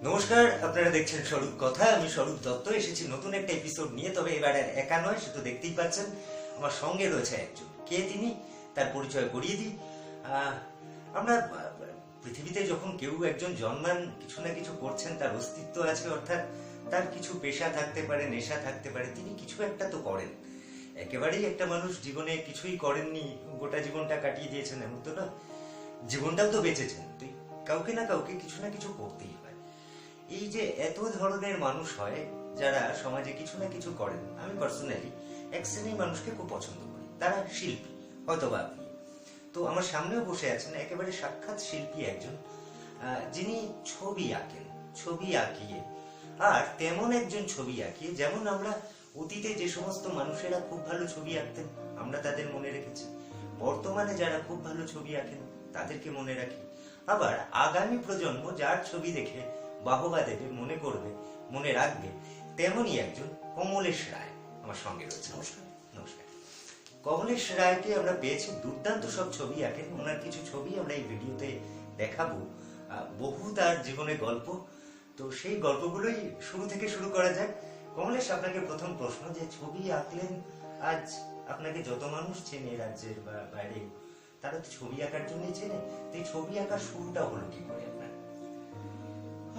নমস্কার, আপনারা দেখছেন স্বরূপ কথা। আমি স্বরূপ দত্ত এসেছি নতুন একটা এপিসোড নিয়ে। তবে এবার আর একা নয়, সে তো দেখতেই পাচ্ছেন। আমার সঙ্গে রয়েছে একজন। কে তিনি, তার পরিচয় করিয়ে দিই। আমরা পৃথিবীতে যখন কেউ একজন জন্মান, কিছু না কিছু করছেন, তার অস্তিত্ব আছে, অর্থাৎ তার কিছু পেশা থাকতে পারে, নেশা থাকতে পারে, তিনি কিছু একটা তো করেন। একেবারেই একটা মানুষ জীবনে কিছুই করেননি, গোটা জীবনটা কাটিয়ে দিয়েছেন এমন তো না। জীবনটাও তো বেঁচেছেন, তো কাউকে না কাউকে কিছু না কিছু করতেই হয়। এই যে এত ধরনের মানুষ হয় যারা সমাজে কিছু না কিছু করেন, আমি পার্সোনালি এক শ্রেণীর মানুষকে খুব পছন্দ করি। তারা শিল্পী, হয়তোবা আপনি। তো আমার সামনেও বসে আছেন একেবারে সাক্ষাৎ শিল্পী একজন, যিনি ছবি আঁকেন, ছবি আঁকিয়ে, আর তেমন একজন ছবি আঁকিয়ে যেমন আমরা অতীতে যে সমস্ত মানুষেরা খুব ভালো ছবি আঁকতেন আমরা তাদের মনে রেখেছি, বর্তমানে যারা খুব ভালো ছবি আঁকেন তাদেরকে মনে রাখি, আবার আগামী প্রজন্ম যার ছবি দেখে বাহবা দেবে, মনে করবে, মনে রাখবে, তেমনই একজন কমলেশ রায় আমার সঙ্গে রয়েছে। নমস্কার। নমস্কার। কমলেশ রায়কে আমরা পেয়েছি, দুর্দান্ত সব ছবি আঁকেন। ওনার কিছু ছবি আমরা এই ভিডিওতে দেখাবো, বহু তার জীবনের গল্প। তো সেই গল্পগুলোই শুরু থেকে শুরু করা যাক। কমলেশ, আপনাকে প্রথম প্রশ্ন, যে ছবি আঁকলেন, আজ আপনাকে যত মানুষ চেনে রাজ্যের বা বাইরে, তারা তো ছবি আঁকার জন্যই চেনে। তো এই ছবি আঁকার শুরুটা হলো কি করে আপনার?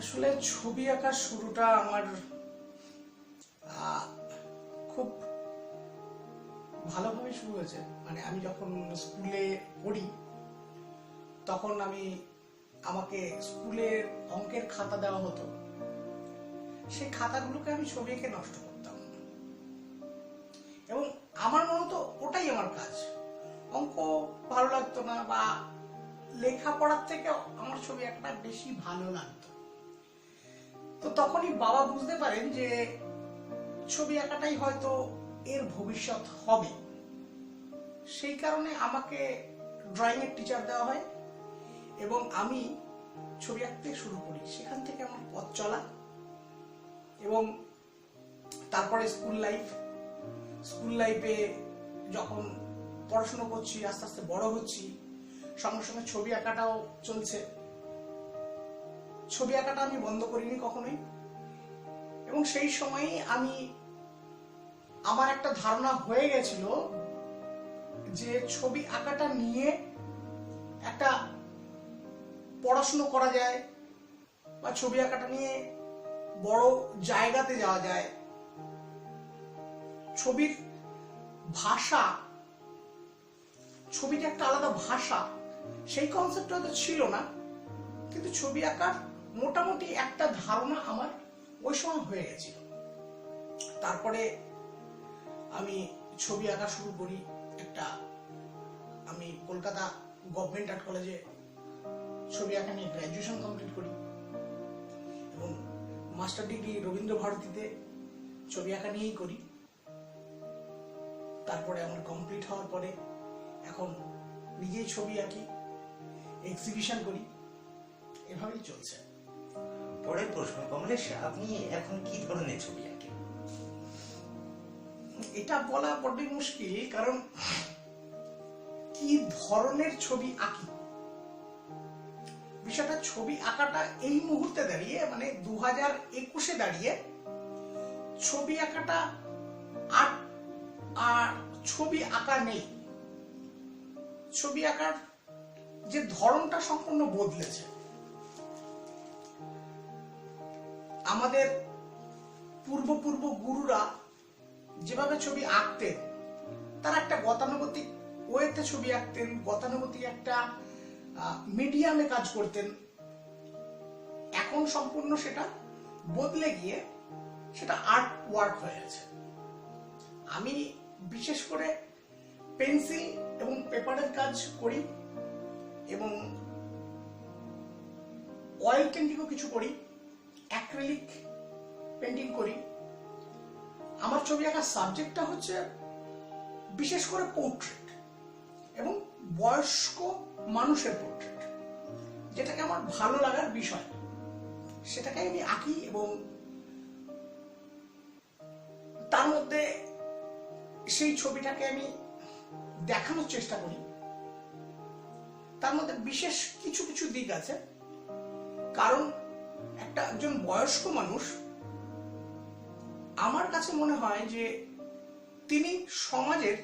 আসলে ছবি আঁকার শুরুটা আমার খুব ভালোভাবে শুরু হয়েছে। মানে আমি যখন স্কুলে পড়ি তখন আমাকে স্কুলের অঙ্কের খাতা দেওয়া হতো, সেই খাতাগুলোকে আমি ছবি এঁকে নষ্ট করতাম। এবং আমার মনে হতো ওটাই আমার কাজ। অঙ্ক ভালো লাগতো না, বা লেখাপড়ার থেকে আমার ছবি আঁকাটা বেশি ভালো লাগতো। তো তখনই বাবা বুঝতে পারেন যে ছবি আঁকাটাই হয়তো এর ভবিষ্যৎ হবে। সেই কারণে আমাকে ড্রয়িং এর টিচার দেওয়া হয় এবং আমি ছবি আঁকতে শুরু করি। সেখান থেকে আমার পথ চলা। এবং তারপরে স্কুল লাইফে যখন পড়াশোনা করছি, আস্তে আস্তে বড় হচ্ছি, সঙ্গে সঙ্গে ছবি আঁকাটাও চলছে। ছবি আঁকাটা আমি বন্ধ করিনি কখনোই। এবং সেই সময় আমার একটা ধারণা হয়ে গেছিল যে ছবি আঁকাটা নিয়ে একটা পড়াশোনা করা যায়, বা ছবি আঁকাটা নিয়ে বড় জায়গাতে যাওয়া যায়। ছবির ভাষা, ছবিটা একটা আলাদা ভাষা, সেই কনসেপ্টটা তো ছিল না, কিন্তু ছবি আঁকার মোটামুটি একটা ধারণা আমার ওই সময় হয়ে গেছিল। তারপরে আমি ছবি আঁকা শুরু করি। আমি কলকাতা গভর্নমেন্ট আর্ট কলেজে ছবি আঁকা নিয়ে গ্র্যাজুয়েশন কমপ্লিট করি এবং মাস্টার ডিগ্রি রবীন্দ্র ভারতীতে ছবি আঁকা নিয়েই করি। তারপরে আমার কমপ্লিট হওয়ার পরে এখন নিজেই ছবি আঁকি, এক্সিবিশন করি, এভাবেই চলছে। পরের প্রশ্ন, কমলেশ, আপনি এখন কি ধরনের ছবি আঁকেন? এটা বলা বড্ডই মুশকিল, কারণ কি ধরনের ছবি আঁকি, বিষয়টা ছবি আঁকাটা এই মুহূর্তে দাঁড়িয়ে, মানে 2021-এ দাঁড়িয়ে ছবি আঁকাটা আর ছবি আঁকা নেই। ছবি আঁকার যে ধরনটা সম্পূর্ণ বদলেছে। আমাদের পূর্ব গুরুরা যেভাবে ছবি আঁকতেন, তারা একটা গতানুগতিক ওয়েতে ছবি আঁকতেন, গতানুগতিক একটা মিডিয়ামে কাজ করতেন। এখন সম্পূর্ণ সেটা বদলে গিয়ে সেটা আর্ট ওয়ার্ক হয়ে গেছে। আমি বিশেষ করে পেন্সিল এবং পেপারের কাজ করি এবং অয়েল পেন্টিংও কিছু করি, অ্যাক্রিলিক পেন্টিং করি। আমার ছবি আঁকার সাবজেক্টটা হচ্ছে বিশেষ করে পোর্ট্রেট এবং বয়স্ক মানুষের পোর্ট্রেট, যেটাকে আমার ভালো লাগার বিষয়, সেটাকে আমি আঁকি এবং তার মধ্যে সেই ছবিটাকে আমি দেখানোর চেষ্টা করি। তার মধ্যে বিশেষ কিছু দিক আছে, কারণ একজন বয়স্ক মানুষ, আমার কাছে মনে হয় যে তিনি সমাজের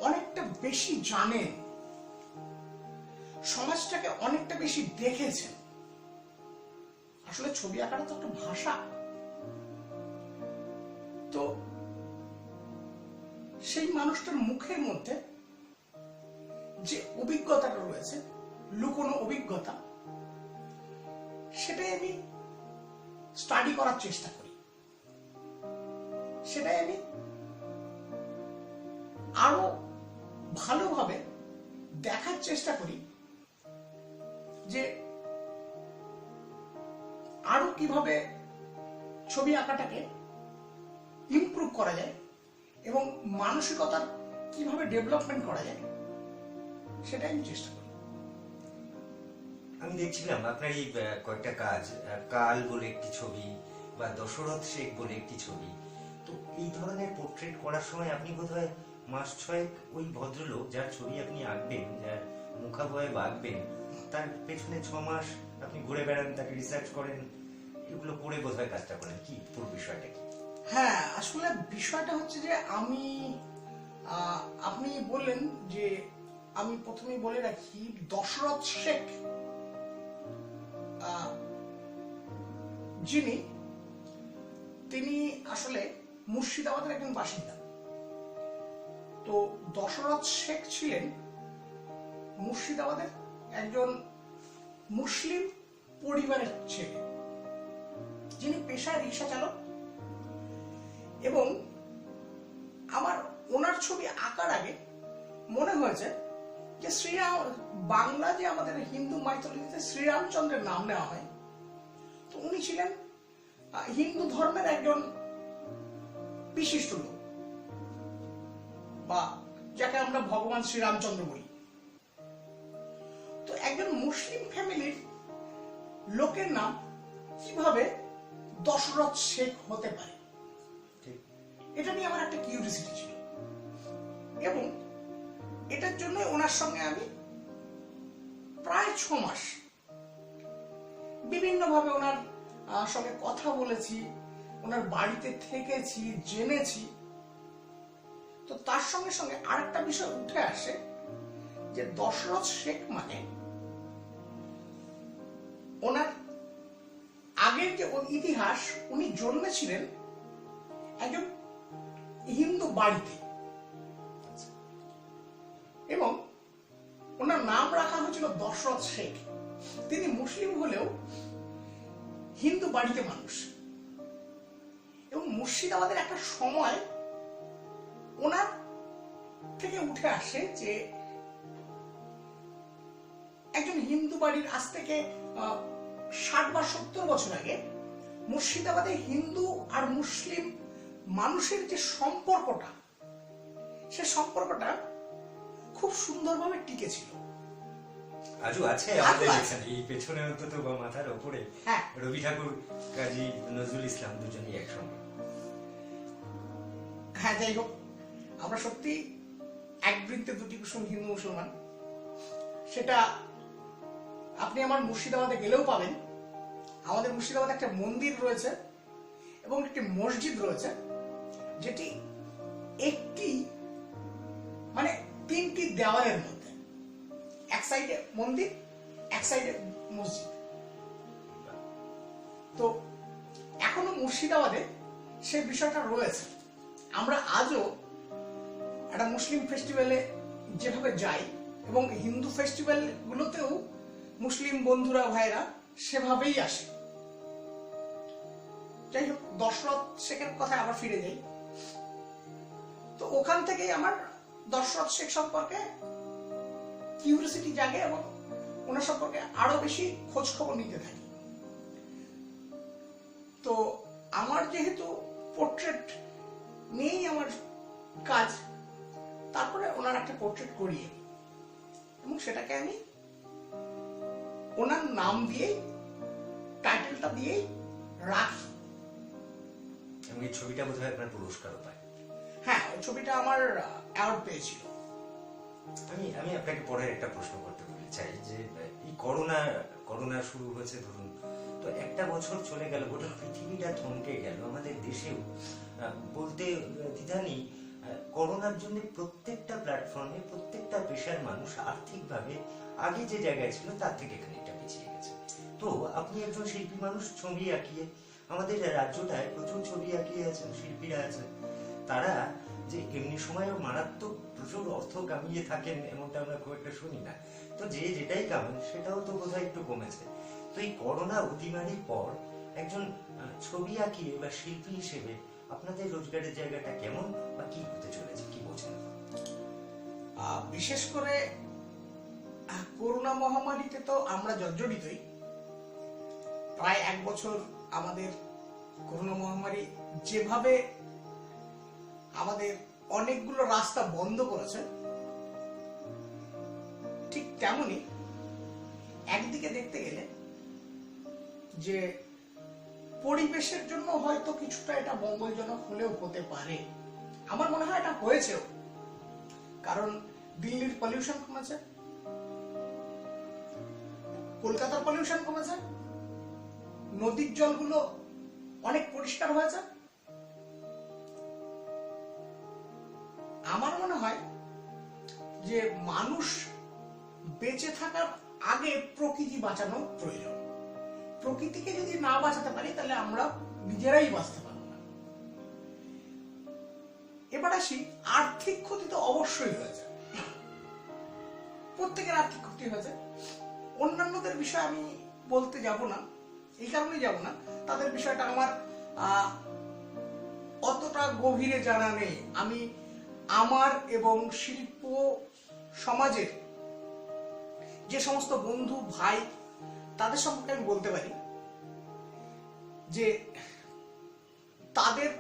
অনেকটা বেশি জানেন, সমাজটাকে অনেকটা বেশি দেখেছেন। আসলে ছবি আঁকাটা তো একটা ভাষা, তো সেই মানুষটার মুখের মধ্যে যে অভিজ্ঞতাটা রয়েছে, লুকোনো অভিজ্ঞতা, সেটাই আমি স্টাডি করার চেষ্টা করি, সেটাই আমি আরো ভালোভাবে দেখার চেষ্টা করি যে আরো কিভাবে ছবি আঁকাটাকে ইমপ্রুভ করা যায় এবং মানসিকতার কিভাবে ডেভেলপমেন্ট করা যায়, সেটাই আমি চেষ্টা করি। আমি দেখছিলাম আপনার এই কয়েকটা কাজ, কাল বলে একটি ছবি বা দশরথ শেখ বলে একটি ছবি, তো এই ধরনের পোর্ট্রেট করার সময় আপনি বোধহয় মাস ছয়েক ওই ভদ্রলোক যার ছবি আপনি আঁকবেন, যার মুখাবয় আঁকবেন, তার পেছনে 6 মাস আপনি ঘুরে বেড়ান, তাকে রিসার্চ করেন, এগুলো করে বোধহয় কাজটা করেন। কি পুরো বিষয়টা কি? হ্যাঁ, আসলে বিষয়টা হচ্ছে যে আপনি বললেন যে আমি প্রথমেই বলে রাখি, দশরথ শেখ তিনি আসলে মুর্শিদাবাদের একজন বাসিন্দা। তো দশরথ শেখ ছিলেন মুর্শিদাবাদের একজন মুসলিম পরিবারের ছেলে, যিনি পেশায় রিক্সা চালক। এবং আমার ওনার ছবি আঁকার আগে মনে হয়েছে যে শ্রীরাম, বাংলা যে আমাদের হিন্দু মাইথোলজিতে শ্রীরামচন্দ্রের নাম নেওয়া হয়, তো উনি ছিলেন হিন্দু ধর্মের একজন বিশিষ্ট লোক, বা যাকে আমরা ভগবান শ্রীরামচন্দ্র বলি। তো একজন মুসলিম ফ্যামিলির লোকের নাম কিভাবে দশরথ শেখ হতে পারে, এটা নিয়ে আমার একটা কিউরিওসিটি ছিল। এবং এটার জন্য ওনার সঙ্গে আমি প্রায় 6 মাস বিভিন্নভাবে ওনার সঙ্গে কথা বলেছি, ওনার বাড়িতে থেকেছি, জেনেছি। তো তার সঙ্গে সঙ্গে আরেকটা বিষয় উঠে আসে যে দশরথ শেখ মানে ওনার আগের যে ইতিহাস, উনি জন্মেছিলেন একজন হিন্দু বাড়িতে, এবং ওনার নাম রাখা হয়েছিল দশরথ শেখ। তিনি মুসলিম হলেও হিন্দু বাড়িতে মানুষ। এবং মুর্শিদাবাদের একটা সময় ওনার থেকে উঠে আসে যে একজন হিন্দু বাড়ির, আজ থেকে 60 বা 70 বছর আগে মুর্শিদাবাদে হিন্দু আর মুসলিম মানুষের যে সম্পর্কটা, সে সম্পর্কটা খুব সুন্দরভাবে টিকে ছিল। আজও আছে আমাদের এখানে, এই পেছনে অন্তত বা মাথার উপরে রবি ঠাকুর, কাজী নজরুল ইসলাম দুজনেই একসঙ্গে। হ্যাঁ, যাই হোক, আমরা সত্যি এক বৃত্তে দুটি কুসুম, হিন্দু মুসলমান। সেটা আপনি আমার মুর্শিদাবাদে গেলেও পাবেন। আমাদের মুর্শিদাবাদে একটা মন্দির রয়েছে এবং একটি মসজিদ রয়েছে, যেটি একটি মানে 3টি দেওয়ালের মধ্যে, এক সাইডে মন্দির, এক সাইডে মসজিদ। তো এখনো মুর্শিদাবাদে সেই বিষয়টা রয়েছে। আমরা আজও একটা মুসলিম ফেস্টিভ্যালে যেভাবে যাই, এবং হিন্দু ফেস্টিভ্যাল গুলোতেও মুসলিম বন্ধুরা, ভাইরা সেভাবেই আসে। যাই হোক, দশরথ শেখের কথায় আবার ফিরে যাই। তো ওখান থেকেই আমার দশরথ শেখ সম্পর্কে কিউরিওসিটি জাগে এবং ওনার সম্পর্কে আরো বেশি খোঁজ খবর নিতে থাকি। তো আমার যেহেতু পোর্ট্রেট নিয়েই আমার কাজ, তারপরে ওনার একটা পোর্ট্রেট করিয়ে এবং সেটাকে আমি ওনার নাম দিয়েই, টাইটেলটা দিয়েই রাখি। এবং এই ছবিটা বোধহয় আপনার পুরস্কারও পায়। হ্যাঁ, ওই ছবিটা আমার অ্যাওয়ার্ড পেয়েছিল। আমি আপনাকে পরে একটা প্রশ্ন করতে চাই যে এই করোনা শুরু হয়েছে ধরুন, তো একটা বছর চলে গেল, গোটা পৃথিবীটা থমকে গেল, আমাদের দেশেও বলতে দ্বিধা নেই, করোনার জন্য প্রত্যেকটা প্ল্যাটফর্মে প্রত্যেকটা পেশার মানুষ আর্থিকভাবে আগে যে জায়গায় ছিল তার থেকে খানিকটা পিছিয়ে গেছে। তো আপনি একজন শিল্পী মানুষ, ছবি আঁকিয়ে, আমাদের রাজ্যটায় প্রচুর ছবি আঁকিয়ে আছেন, শিল্পীরা আছেন, তারা যে এমনি সময়ও মারাত্মক প্রচুর অর্থ কামিয়ে থাকেন এমনটা আমরা খুব একটা শুনি না। তো যে যেটাই কামান সেটাও তো বোধহয় একটু কমেছে। তো এই করোনা অতিমারির পর একজন ছবি আঁকিয়ে বা শিল্পী হিসেবে আপনাদের রোজগারের জায়গাটা কেমন বা কি হতে চলেছে, কি বলছেন? বিশেষ করে করোনা মহামারীতে তো আমরা জর্জরিতই। প্রায় 1 বছর আমাদের করোনা মহামারী যেভাবে আমাদের অনেকগুলো রাস্তা বন্ধ করেছে, ঠিক তেমনি একদিকে দেখতে গেলে যে পরিবেশের জন্য হয়তো কিছুটা এটা মঙ্গলজনক হলেও হতে পারে। আমার মনে হয় এটা হয়েছেও, কারণ দিল্লির পলিউশন কমেছে, কলকাতার পলিউশন কমেছে, নদীর জলগুলো অনেক পরিষ্কার হয়েছে। আমার মনে হয় যে মানুষ বেঁচে থাকার আগে প্রকৃতি বাঁচানো প্রয়োজন। প্রকৃতিকে যদি না বাঁচাতে পারি তাহলে আমরা নিজেরাই বাঁচতে পারবো না। এবার আসি, আর্থিক ক্ষতি তো অবশ্যই হয়েছে, প্রত্যেকের আর্থিক ক্ষতি হয়েছে। অন্যান্যদের বিষয়ে আমি বলতে যাব না, এই কারণেই যাব না, তাদের বিষয়টা আমার অতটা গভীরে জানা নেই। আমি আমার এবং শিল্প সমাজের যে সমস্ত বন্ধু ভাই তাদের সম্পর্কে আমি বলতে পারি যে তাদের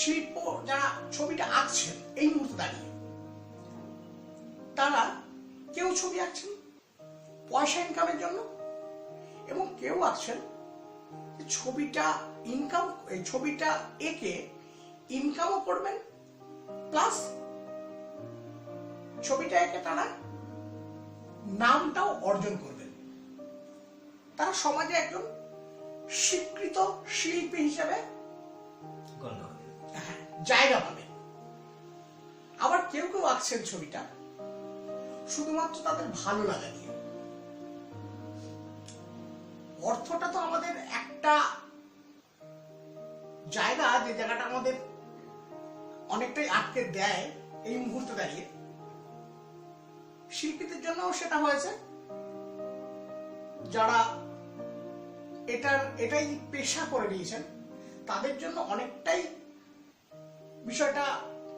শিল্প, যারা ছবিটা আঁকছেন এই মুহূর্তে দাঁড়িয়ে, তারা কেউ ছবি আঁকছেন পয়সা ইনকামের জন্য, এবং কেউ আঁকছেন ছবিটা এঁকে ইনকামও করবেন, প্লাস ছবিটা এঁকে তারা নামটাও অর্জন করবেন। তারা সমাজে একজন স্বীকৃত শিল্পী হিসেবে জায়গা পাবে। আবার কেউ কেউ আঁকছেন ছবিটা শুধুমাত্র তাদের ভালো লাগা নিয়ে। অর্থটা তো আমাদের একটা জায়গা, যে জায়গাটা আমাদের অনেকটাই আটকে দেয় এই মুহূর্তে দাঁড়িয়ে। শিল্পীদের জন্য সেটা হয়েছে, যারা এটাই পেশা করে নিয়েছেন তাদের জন্য অনেকটাই বিষয়টা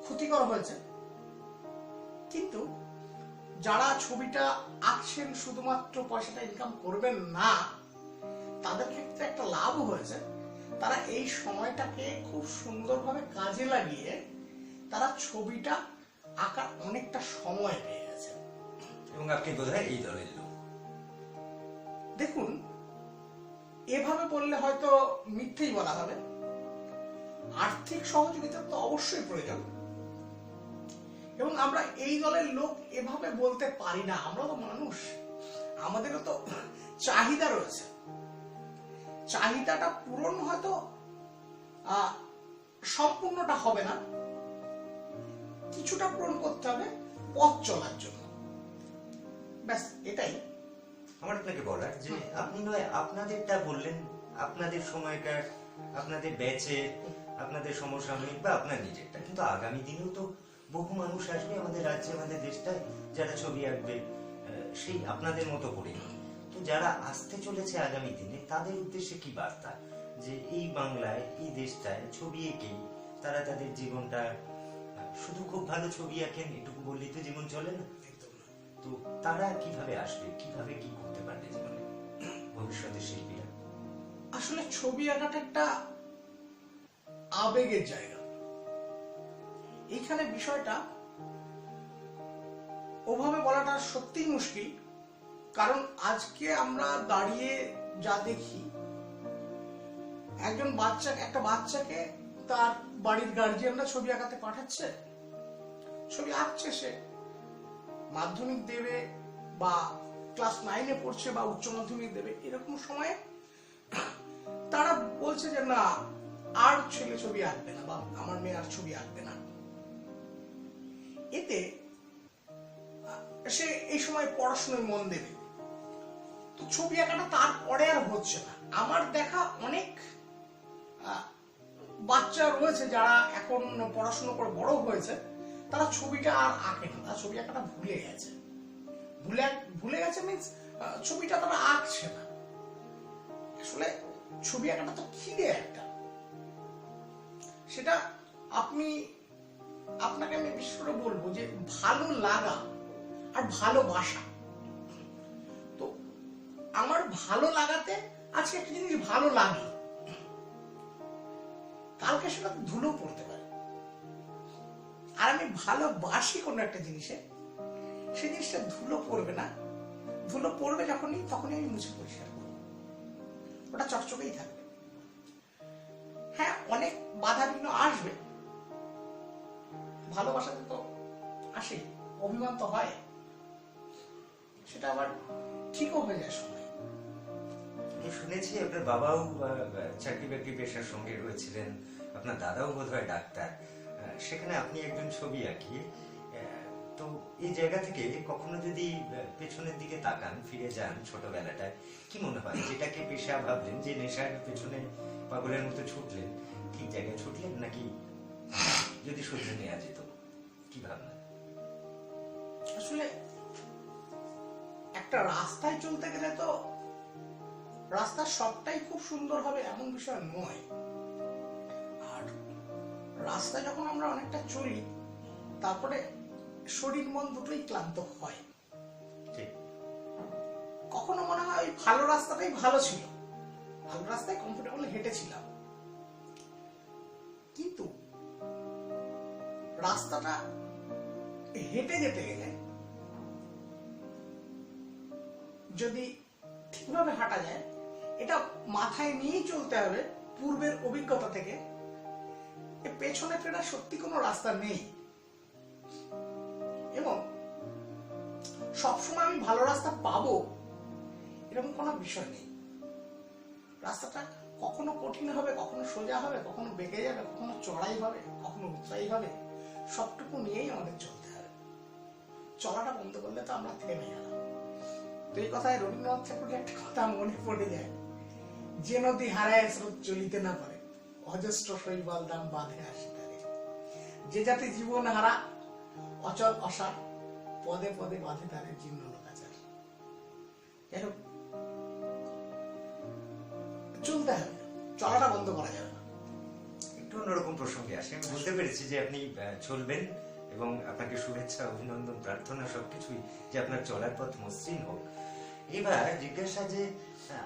ক্ষতিকর হয়েছে। কিন্তু যারা ছবিটা আঁকছেন শুধুমাত্র পয়সাটা ইনকাম করবেন না, তাদের ক্ষেত্রে একটা লাভ হয়েছে। তারা এই সময়টাকে খুব সুন্দরভাবে কাজে লাগিয়ে তারা ছবিটা আঁকার অনেকটা সময় পেয়ে গেছে। এবং আপনি বোধহয় এই দলের লোক। দেখুন, এভাবে বললে হয়তো মিথ্যেই বলা হবে। আর্থিক সহযোগিতা তো অবশ্যই প্রয়োজন, এবং আমরা এই দলের লোক এভাবে বলতে পারি না। আমরা তো মানুষ, আমাদেরও তো চাহিদা রয়েছে। চাহিদাটা পূরণ হয়তো সম্পূর্ণটা হবে না, কিছুটা পূরণ করতে হবে পথ চলার জন্য, ব্যাস এটাই আমার আপনাকে বলার। যে আপনি নয় আপনাদেরটা বললেন, আপনাদের সময়কার, আপনাদের ব্যাচে, আপনাদের সমসাময়িক বা আপনার নিজেরটা, কিন্তু আগামী দিনেও তো বহু মানুষ আসবে আমাদের রাজ্যে, আমাদের দেশটায়, যারা ছবি আঁকবে সেই আপনাদের মতো করে। তো যারা আসতে চলেছে আগামী দিনে, তাদের উদ্দেশ্যে কি বার্তা, যে এই বাংলায়, এই দেশটায় ছবি এঁকেই তারা তাদের জীবনটা, শুধু খুব ভালো ছবি আঁকেন এটুকু বললেই তো জীবন চলে না। তো তারা কিভাবে আসবে, কিভাবে কি করতে পারবে জীবনে ভবিষ্যতের শিল্পীরা? আসলে ছবি আঁকাটা একটা আবেগের জায়গা। এখানে বিষয়টা ওভাবে বলাটা সত্যিই মুশকিল, কারণ আজকে আমরা দাঁড়িয়ে যা দেখি, একটা বাচ্চাকে তার বাড়ির গার্জিয়ানরা ছবি আঁকাতে পাঠাচ্ছে, ছবি আঁকছে, সে মাধ্যমিক দেবে বা ক্লাস 9-এ পড়ছে বা উচ্চ মাধ্যমিক দেবে, এরকম সময়ে তারা বলছে যে না, আর ছেলে ছবি আঁকবে না বা আমার মেয়ে আর ছবি আঁকবে না। এতে সে এই সময় পড়াশোনায় মন দেবে, তো ছবি আঁকাটা তারপরে আর হচ্ছে না। আমার দেখা অনেক বাচ্চা রয়েছে যারা এখন পড়াশোনা করে বড় হয়েছে, তারা ছবিটা আর আঁকে না, তারা ছবি আঁকাটা ভুলে গেছে। ভুলে গেছে মিন্স ছবিটা তারা আঁকছে না। আসলে ছবি আঁকাটা তো খিদে একটা, সেটা আপনাকে আমি বিশেষ করে বলবো যে ভালো লাগা আর ভালোবাসা। তো আমার ভালো লাগাতে আজকে একটা জিনিস ভালো লাগে, কালকে সেটা ধুলো পড়তে পারে। আর আমি ভালোবাসি কোনো একটা জিনিসে, সেই জিনিসটা ধুলো পড়বে না, ধুলো পড়বে তখনই আমি মুছে পরিষ্কার করবো, ওটা চকচকেই থাকবে। হ্যাঁ, অনেক বাধা বিঘ্ন আসবে, ভালোবাসাতে তো আসে, অভিমান তো হয়, সেটা আবার ঠিকও হয়ে যায় সময়। আমি শুনেছি আপনার বাবাও চাকরি বাকরি পেশার সঙ্গে রয়েছিলেন, আপনার দাদাও বোধহয় ডাক্তার, সেখানে আপনি একজন ছবি আঁকি। তো এই জায়গা থেকে কখনো যদি পেছনের দিকে তাকান, ফিরে যান ছোটবেলাটায়, কি মনে হয় যেটাকে পেশা ভাবলেন, যে নেশার পেছনে পাগলের মতো ছুটলেন, ঠিক জায়গায় ছুটলেন নাকি যদি শুধরে নেওয়া যেত, কি ভাবনা? আসলে একটা রাস্তায় চলতে গেলে তো রাস্তার সবটাই খুব সুন্দর হবে এমন বিষয় নয়। আর রাস্তায় যখন আমরা অনেকটা চলি, তারপরে শরীর মন দুটোই ক্লান্ত হয়। কখনো মনে হয় ওই ভালো রাস্তাটাই ভালো ছিল, ভালো রাস্তায় কমফোর্টেবল হেঁটেছিলাম, কিন্তু রাস্তাটা হেঁটে যেতে গেলে যদি ঠিকভাবে হাঁটা যায়, এটা মাথায় নিয়েই চলতে হবে পূর্বের অভিজ্ঞতা থেকে, পেছনে ফেরা সত্যি কোনো রাস্তা নেই। এবং সবসময় আমি ভালো রাস্তা পাবো এরকম কোনো বিষয় নেই। রাস্তাটা কখনো কঠিন হবে, কখনো সোজা হবে, কখনো বেঁকে যাবে, কখনো চড়াই হবে, কখনো উঁচাই হবে, সবটুকু নিয়েই আমাদের চলতে হবে। চলাটা বন্ধ করলে তো আমরা থেমে গেলাম। তো এই কথায় রবীন্দ্রনাথ ঠাকুরের একটা কথা মনে পড়ে যায়, যে নদী হারায় স্রোত চলিতে না পারে, অজস্র শৈবাল দাম বাঁধে আসে তারে। যে জাতি জীবন হারা, অচল অসার, পদে পদে বাঁধে তারে জীর্ণ লোকাচার। যাই হোক, চলতে হবে, চলাটা বন্ধ করা যাবে না। একটু অন্যরকম প্রসঙ্গে আসে, আমি বুঝতে পেরেছি যে আপনি চলবেন এবং আপনাকে শুভেচ্ছা, অভিনন্দন, প্রার্থনা সবকিছুই যে আপনার চলার পথ মসৃণ হোক। এবার জিজ্ঞাসা যে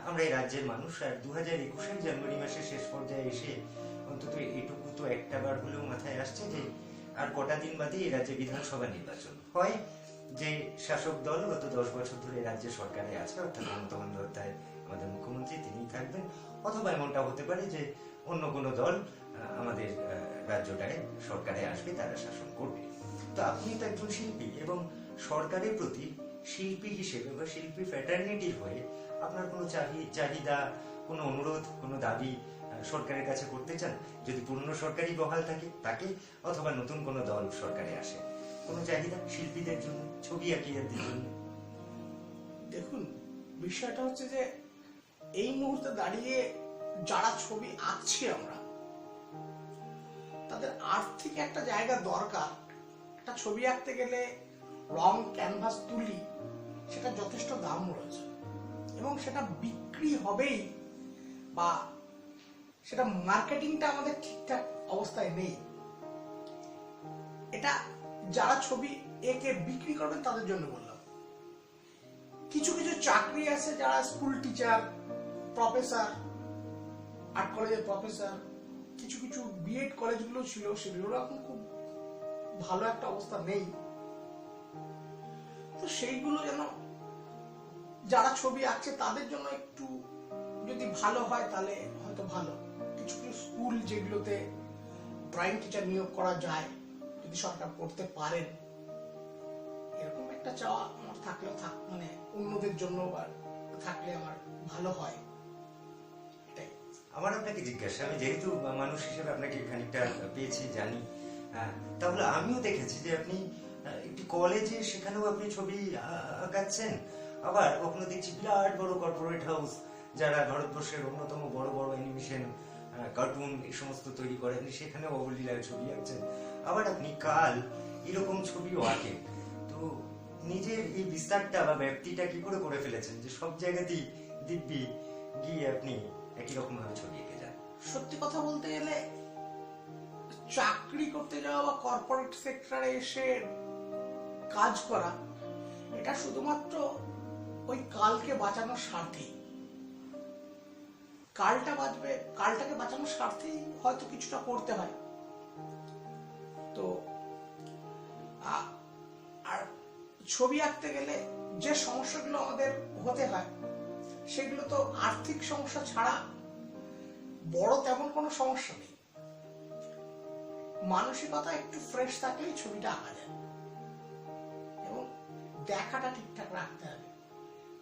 আমরা এই রাজ্যের মানুষ, আর 2021 জানুয়ারি মাসের শেষ পর্যায়ে এসে অন্তত এটুকু তো একটা বার হলেও মাথায় আসছে যে আর কটা দিন বাদে এই রাজ্যে বিধানসভা নির্বাচন হয়। যে শাসক দল গত 10 বছর ধরে রাজ্যে সরকারে আছে, অর্থাৎ মমতা বন্দ্যোপাধ্যায় আমাদের মুখ্যমন্ত্রী, তিনিই থাকবেন, অথবা এমনটা হতে পারে যে অন্য কোনো দল আমাদের রাজ্যটায় সরকারে আসবে, তারা শাসন করবে। তো আপনি তো একজন শিল্পী এবং সরকারের প্রতি শিল্পী হিসেবে বা শিল্পী ফ্র্যাটার্নিটির হয়ে আপনার কোনো চাহিদা, কোনো অনুরোধ, কোনো দাবি সরকারের কাছে করতে চান? যদি পুরনো সরকারই বহাল থাকে অথবা নতুন কোনো দল সরকারে আসে, কোনো চাহিদা শিল্পীদের জন্য, ছবি আঁকিয়াদের জন্য? দেখুন, বিষয়টা হচ্ছে যে এই মুহূর্তে দাঁড়িয়ে যারা ছবি আঁকছি আমরা, তাদের আর্থিক একটা জায়গা দরকার। একটা ছবি আঁকতে গেলে রং, ক্যানভাস, তুলি, সেটা যথেষ্ট দাম রয়েছে এবং সেটা বিক্রি হবেই, বা সেটা মার্কেটিংটা আমাদের ঠিকঠাক অবস্থায় নেই। এটা যারা ছবি এঁকে বিক্রি করবেন তাদের জন্য বললাম। কিছু কিছু চাকরি আছে, যারা স্কুল টিচার, প্রফেসর, আর্ট কলেজের প্রফেসর, কিছু কিছু বিএড কলেজগুলো ছিল, সেগুলো এখন খুব ভালো একটা অবস্থা নেই। তো সেইগুলো যেন যারা ছবি আঁকছে তাদের জন্য একটু যদি ভালো হয় তাহলে হয়তো ভালো। কিছু কিছু স্কুল যেগুলোতে ড্রয়িং টিচার নিয়োগ করা যায়, যদি সরকার করতে পারেন, এরকম একটা চাওয়া আমার থাকলেও মানে অন্যদের জন্য থাকলে আমার ভালো হয়, এটাই। আমার আপনাকে জিজ্ঞাসা, আমি যেহেতু মানুষ হিসেবে আপনাকে খানিকটা পেয়েছি জানি, তাহলে আমিও দেখেছি যে আপনি একটি কলেজে, সেখানেও আপনি ছবি আঁকাচ্ছেন, আবার কখনো দেখছি বিরাট বড় কর্পোরেট হাউস যারা ভারতবর্ষের অন্যতম বড় বড় অ্যানিমেশন কার্টুন এই সমস্ত তৈরি করেন, সেখানেও অবলীলায় ছবি আঁকছেন, আবার আপনি কাল এরকম ছবিও আঁকেন। তো নিজের এই বিস্তারটা বা ব্যাপ্তিটা কি করে ফেলেছেন যে সব জায়গাতেই দিব্যি গিয়ে আপনি একই রকম ভাবে ছবি এঁকে যান? সত্যি কথা বলতে গেলে চাকরি করতে যাওয়া বা কর্পোরেট সেক্টরে এসে কাজ করা, এটা শুধুমাত্র ওই কালকে বাঁচানোর স্বার্থেই। কালটাকে বাঁচানোর স্বার্থেই হয়তো কিছুটা করতে হয়। তো আর ছবি আঁকতে গেলে যে সমস্যাগুলো আমাদের হতে হয়, সেগুলো তো আর্থিক সমস্যা ছাড়া বড় তেমন কোনো সমস্যা নেই। মানসিকতা একটু ফ্রেশ থাকলেই ছবিটা আঁকা যায়, এবং দেখাটা ঠিকঠাক রাখতে হবে।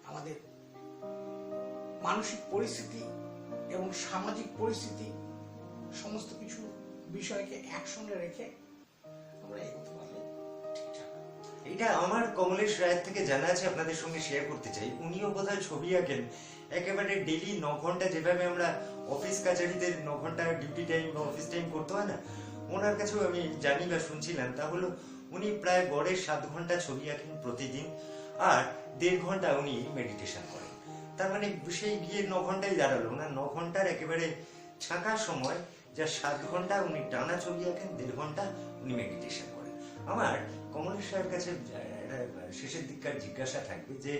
আমাদের মানসিক পরিস্থিতি এবং সামাজিক পরিস্থিতি সমস্ত কিছু বিষয়কে একসঙ্গে রেখে আমরা এগোতে পারলে ঠিকঠাক। এটা আমার কমলেশ রায়ের থেকে জানা আছে, আপনাদের সঙ্গে শেয়ার করতে চাই। উনিও বোধহয় ছবি আঁকেন একেবারে ডেলি 9 ঘন্টা, যেভাবে আমরা অফিস কাচারিতে 9 ঘন্টা ডিউটি টাইম বা অফিস টাইম করতে হয় না, ওনার কাছেও আমি জানি বা শুনছিলাম, তাহলে উনি প্রায় গড়ে 7 ঘন্টা ছবি আঁকেন প্রতিদিন, আর 1.5 ঘন্টা উনি মেডিটেশন করেন। তার মানে সেই গিয়ে 9 ঘন্টাই দাঁড়ালো, ওনার 9 ঘন্টার একেবারে ছাঁকা সময়, যা 7 ঘন্টা উনি টানা ছবি আঁকেন, 1.5 ঘন্টা উনি মেডিটেশন করেন। আমার কমলেশ রায়ের কাছে শেষের দিককার জিজ্ঞাসা থাকবে যে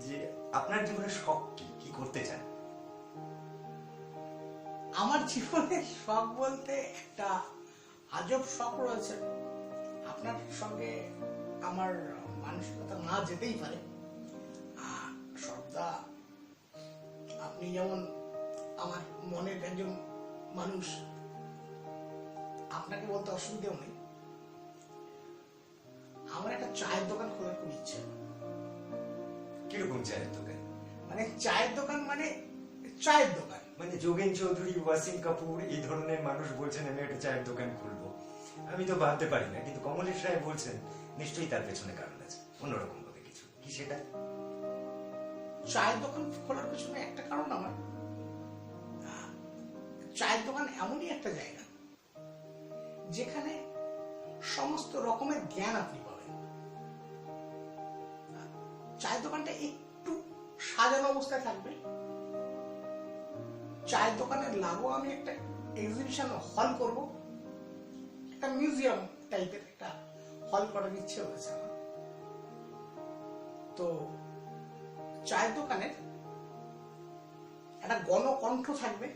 যে আপনার জীবনের শখ কি করতে চান? আমার জীবনে শখ বলতে একটা আজব শখ রয়েছে। আপনার সঙ্গে আমার মানসিকতা না যেতেই পারে। সর্বদা আপনি যেমন আমার মনের একজন মানুষ, আপনাকে বলতে অসুবিধেও নেই। আমার একটা চায়ের দোকান খোলার খুব ইচ্ছে। কিরকম চায়ের দোকান? মানে চায়ের দোকান মানে চায়ের দোকান, মানে যোগেন চৌধুরী, ওয়াসিম কাপুর এই ধরনের মানুষ বলছেন আমি একটা চায়ের দোকান খুলবো, আমি তো ভাবতে পারি না, কিন্তু কমলেশ রায় বলছেন নিশ্চয়ই তার পেছনে কারণ আছে, অন্যরকম ভাবে কিছু। কি সেটা? চায়ের দোকান খোলার পেছনে একটা কারণ আমার, চায়ের দোকান এমনই একটা জায়গা যেখানে সমস্ত রকমের জ্ঞান আপনি পাবেন। চায়ের দোকানটা একটু সাজানো অবস্থায় থাকবে। চায়ের দোকানের লাগো আমি একটা এক্সিবিশন হল করব, একটা মিউজিয়াম টাইপের একটা হল করার ইচ্ছে হয়েছে আমার। তো চায়ের দোকানের একটা গণকণ্ঠ থাকবে।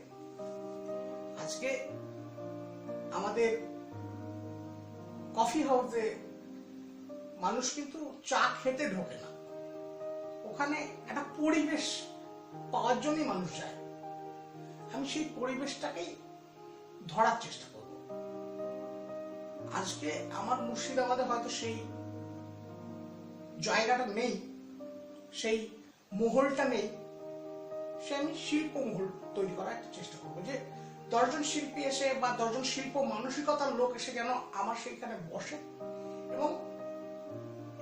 আজকে আমাদের কফি হাউসে মানুষ কিন্তু চা খেতে ঢোকে না, ওখানে একটা পরিবেশ পাওয়ার জন্যই মানুষ যায়। আমি সেই পরিবেশটাকেই ধরার চেষ্টা করব। আজকে আমার মুর্শিদাবাদে হয়তো সেই জায়গাটা নেই, সেই মহলটা নেই, সে আমি শিল্প মহল তৈরি করার একটা চেষ্টা করবো, যে 10 জন শিল্পী এসে বা 10 জন শিল্প মানসিকতার লোক এসে যেন আমার সেইখানে বসে এবং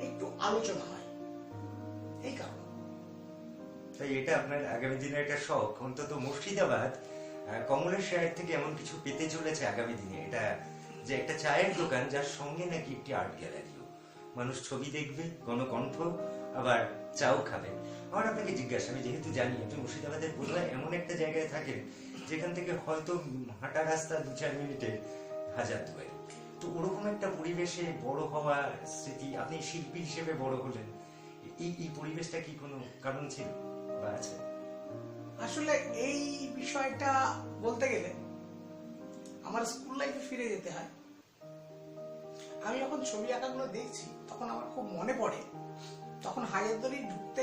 একটু আলোচনা হয়। এই কারণ তাই এটা আপনার আগামী দিনের একটা শখ। অন্তত মুর্শিদাবাদ কমলেশ রায়ের থেকে এমন কিছু পেতে চলেছে আগামী দিনে, এটা যে একটা চায়ের দোকান যার সঙ্গে নাকি একটি আর্ট গ্যালারিও, মানুষ ছবি দেখবে, গণকণ্ঠ, আবার চাও খাবে। আমার আপনাকে জিজ্ঞাসা, আমি যেহেতু জানি আপনি মুর্শিদাবাদের বোধহয় এমন একটা জায়গায় থাকেন যেখান থেকে হয়তো হাঁটা রাস্তা 2-4 মিনিটে হাজার দুয়ারি, তো ওরকম একটা পরিবেশে বড় হওয়া স্মৃতি, আপনি শিল্পী হিসেবে বড় হলেন, এই পরিবেশটা কি কোনো কারণ ছিল বা আছে? আসলে এই বিষয়টা বলতে গেলে আমার স্কুল লাইফে ফিরে যেতে হয়। আমি যখন ছবি আঁকাগুলো দেখছি তখন আমার খুব মনে পড়ে, তখন হাজারদুয়ারি ঢুকতে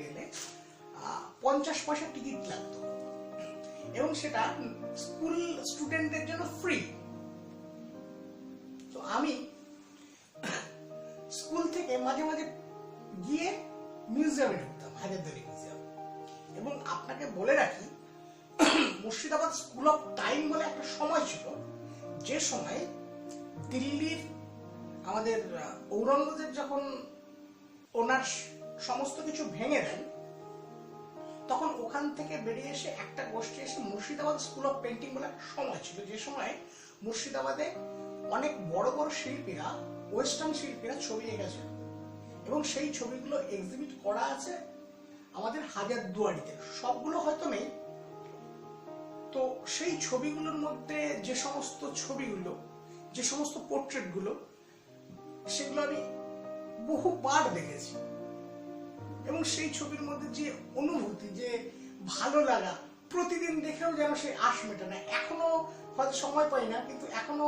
গেলে 50 পয়সা টিকিট লাগতো, এবং সেটা স্কুল স্টুডেন্টদের জন্য ফ্রি। তো আমি স্কুল থেকে মাঝে মাঝে গিয়ে মিউজিয়ামে ঢুকতাম, হাজারদুয়ারি মিউজিয়াম। এবং আপনাকে বলে রাখি, মুর্শিদাবাদ স্কুল অফ টাইম বলে একটা সময় ছিল, যে সময় দিল্লির আমাদের ঔরঙ্গজেব যখন ওনার সমস্ত কিছু ভেঙে দেন, তখন ওখান থেকে বেরিয়ে এসে একটা গোষ্ঠী এসে মুর্শিদাবাদ স্কুল অফ পেন্টিং বলে একটা সময় ছিল, যে সময় মুর্শিদাবাদে অনেক বড় বড় শিল্পীরা, ওয়েস্টার্ন শিল্পীরা ছবি এঁকেছে এবং সেই ছবিগুলো এক্সিবিট করা আছে আমাদের হাজারদুয়ারিতে। সবগুলো হয়তো নেই, তো সেই ছবিগুলোর মধ্যে যে সমস্ত ছবিগুলো, যে সমস্ত পোর্ট্রেটগুলো, সেগুলো আমি বহুবার দেখেছি এবং সেই ছবির মধ্যে যে অনুভূতি, যে ভালো লাগা, প্রতিদিন দেখেও যেন সেই আশ মেটে না। এখনো হয়তো সময় পাই না, কিন্তু এখনো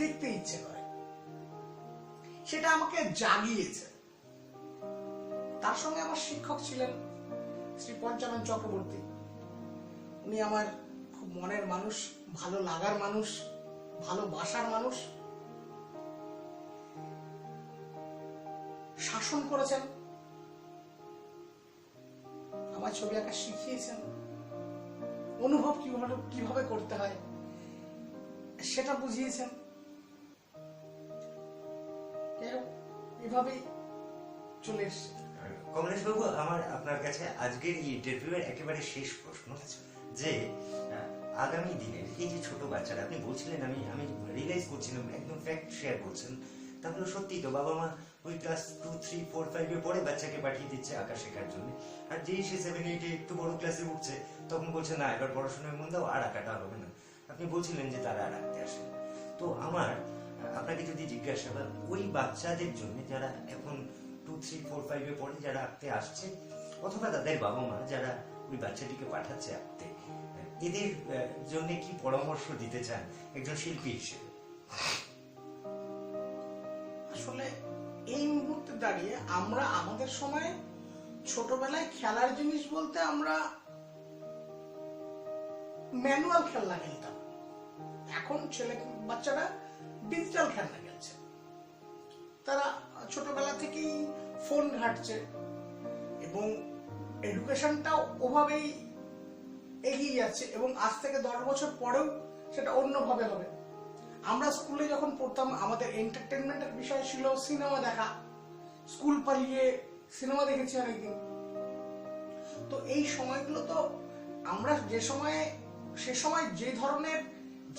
দেখতে ইচ্ছে করে। সেটা আমাকে জাগিয়েছে। তার সঙ্গে আমার শিক্ষক ছিলেন শ্রী পঞ্চানন চক্রবর্তী। উনি আমার খুব মনের মানুষ, ভালো লাগার মানুষ, ভালোবাসার মানুষ। শাসন করেছেন, আমার ছবি আঁকা শিখিয়েছেন, অনুভব কিভাবে করতে হয় সেটা বুঝিয়েছেন। এভাবেই চলে এসছে। কমলেশ বাবু, আমার আপনার কাছে আজকের এই ইন্টারভিউয়ের একেবারে শেষ প্রশ্ন, যে আগামী দিনের এই যে ছোট বাচ্চারা, আপনি বলছিলেন, আমি রিয়েলাইজ করছিলাম, একদম ফ্যাক্ট শেয়ার করছেন, তাহলে সত্যি তো বাবা মা ওই ক্লাস 2, 3, 4, 5 এ পরে বাচ্চাকে পাঠিয়ে দিচ্ছে আঁকা শেখার জন্য, আর যেই সে 7, 8 এ একটু বড় ক্লাসে উঠছে তখন বলছে না এবার পড়াশোনায় মন দাও, আর আঁকাটা হবে না। আপনি বলছিলেন যে তারা আর আঁকতে আসে। তো আমার আপনাকে যদি জিজ্ঞাসা বা ওই বাচ্চাদের জন্য যারা এখন 2, 3, 4, 5 এ পড়ে, যারা আঁকতে আসছে, অথবা তাদের বাবা মা যারা ওই বাচ্চাটিকে পাঠাচ্ছে আঁকতে, এদের জন্য কি পরামর্শ দিতে চান একজন শিল্পী হিসেবে? আসলে এই মুহূর্তে দাঁড়িয়ে আমরা আমাদের সময় ছোটবেলায় খেলার জিনিস বলতে আমরা ম্যানুয়াল খেলনা খেলতাম। এখন বাচ্চারা ডিজিটাল খেলনা খেলছে। তারা ছোটবেলা থেকেই ফোন ঘাঁটছে এবং এডুকেশনটাও ওভাবেই এগিয়ে যাচ্ছে এবং আজ থেকে 10 বছর পরেও সেটা অন্যভাবে হবে। আমরা স্কুলে যখন পড়তাম আমাদের এন্টারটেনমেন্টের বিষয় ছিল সিনেমা দেখা, স্কুল পালিয়ে সিনেমা দেখেছি অনেকদিন। তো এই সময়গুলো তো আমরা সে সময় যে ধরনের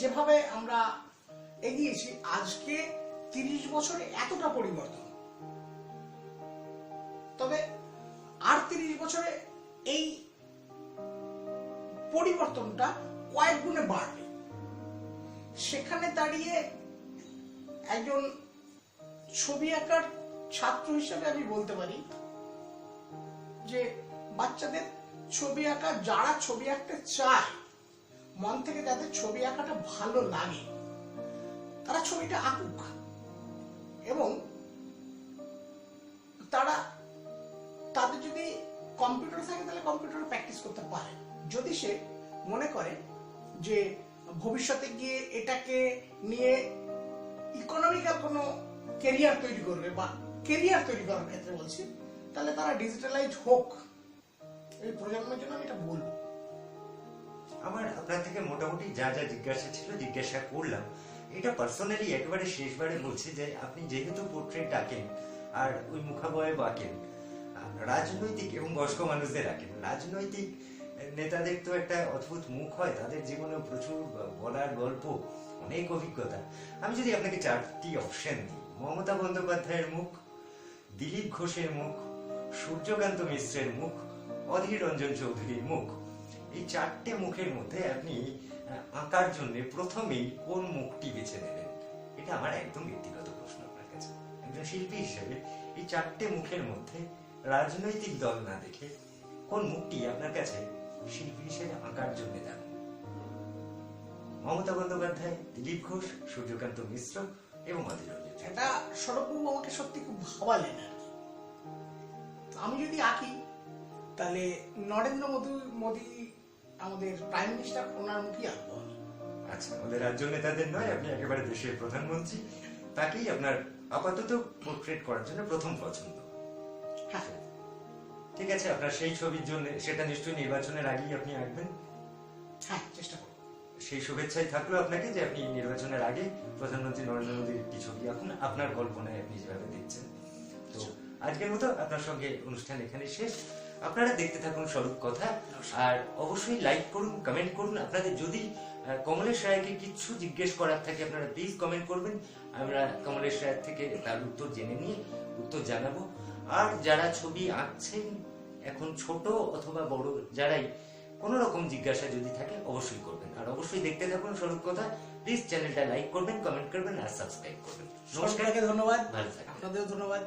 যেভাবে আমরা এগিয়েছি, আজকে 30 বছরে এতটা পরিবর্তন, তবে আর 30 বছরে এই পরিবর্তনটা কয়েক গুণে বাড়বে। সেখানে দাঁড়িয়ে একজন ছবি আঁকার ছাত্র হিসেবে আমি বলতে পারি যে বাচ্চাদের ছবি আঁকা, যারা ছবি আঁকতে চায়, মন থেকে যাদের ছবি আঁকাটা ভালো লাগে, তারা ছবিটা আঁকুক এবং তাদের যদি কম্পিউটার থাকে তাহলে কম্পিউটারে প্র্যাকটিস করতে পারে। যদি সে মনে করে যে ভবিষ্যতে গিয়ে এটাকে নিয়ে ইকোনমিক্যাল কোনো কেরিয়ার তৈরি করবে, বা কেরিয়ার তৈরি করার ক্ষেত্রে বলছি, তাহলে তারা ডিজিটালাইজ হোক। এই প্রজন্মের জন্য আমি এটা বলবো। আমার আপনার থেকে মোটামুটি যা যা জিজ্ঞাসা করলাম, এটা পার্সোনালি একেবারে শেষবারে বলছি যে আপনি যেহেতু পোর্ট্রেট আঁকেন আর ওই মুখাবয়ব আঁকেন, রাজনৈতিক এবং বয়স্ক মানুষদের আঁকেন, রাজনৈতিক নেতাদের তো একটা অদ্ভুত মুখ হয়, তাদের জীবনে প্রচুর বলার গল্প, অনেক অভিজ্ঞতা। আমি যদি আপনাকে 4টি অপশন দিই, মমতা বন্দ্যোপাধ্যায়ের মুখ, দিলীপ ঘোষের মুখ, সূর্যকান্ত মিশ্রের মুখ, অধীর রঞ্জন চৌধুরীর মুখ, এই 4টে মুখের মধ্যে আপনি আঁকার জন্য প্রথমেই কোন মুখটি বেছে নেবেন? এটা আমার একদম ব্যক্তিগত প্রশ্ন আপনার কাছে। একজন শিল্পী হিসেবে এই 4টে মুখের মধ্যে রাজনৈতিক দল না দেখে কোন মুখটি আপনার কাছে শিল্পী হিসেবে আঁকার জন্য দেন? মমতা বন্দ্যোপাধ্যায়, দিলীপ ঘোষ, সূর্যকান্ত মিশ্র এবং অধীর রঞ্জন। এটা সৌরভবাবু আমাকে সত্যি খুব ভাবালেন আর কি। আমি যদি আঁকি তাহলে নরেন্দ্র মোদী আমাদের প্রাইম মিনিস্টার, ওনার মুখই আঁকবো। আচ্ছা, আমাদের রাজ্য নেতাদের নয়, আপনি একেবারে দেশের প্রধানমন্ত্রী, তাকেই আপনার আপাতত পোর্ট্রেট করার জন্য প্রথম পছন্দ। হ্যাঁ, ঠিক আছে, আপনার সেই ছবির জন্য সেটা নিশ্চয়ই নির্বাচনের আগেই আপনি আঁকবেন। হ্যাঁ, চেষ্টা করবো। সেই শুভেচ্ছাই থাকলো আপনাকে যে আপনি নির্বাচনের আগে প্রধানমন্ত্রী নরেন্দ্র মোদীর একটি ছবি আঁকুন আপনার কল্পনায় আপনি যেভাবে দেখছেন। তো আজকের মতো আপনার সঙ্গে অনুষ্ঠান এখানে শেষ। আপনারা দেখতে থাকুন স্বরূপ কথা, আর অবশ্যই লাইক করুন, কমেন্ট করুন। আপনাদের যদি কমলেশ রায়কে কিছু জিজ্ঞেস করার থাকে আপনারা প্লিজ কমেন্ট করবেন, আমরা কমলেশ রায়ের থেকে তার উত্তর জেনে নিয়ে উত্তর জানাবো। আর যারা ছবি আঁকছেন এখন, ছোট অথবা বড় যারাই, কোনো রকম জিজ্ঞাসা যদি থাকে অবশ্যই করবেন। আর অবশ্যই দেখতে থাকুন স্বরূপ কথা। প্লিজ চ্যানেলটা লাইক করবেন, কমেন্ট করবেন আর সাবস্ক্রাইব করবেন। নমস্কার, সবাইকে ধন্যবাদ, ভালো থাকবেন। আপনাদেরও ধন্যবাদ।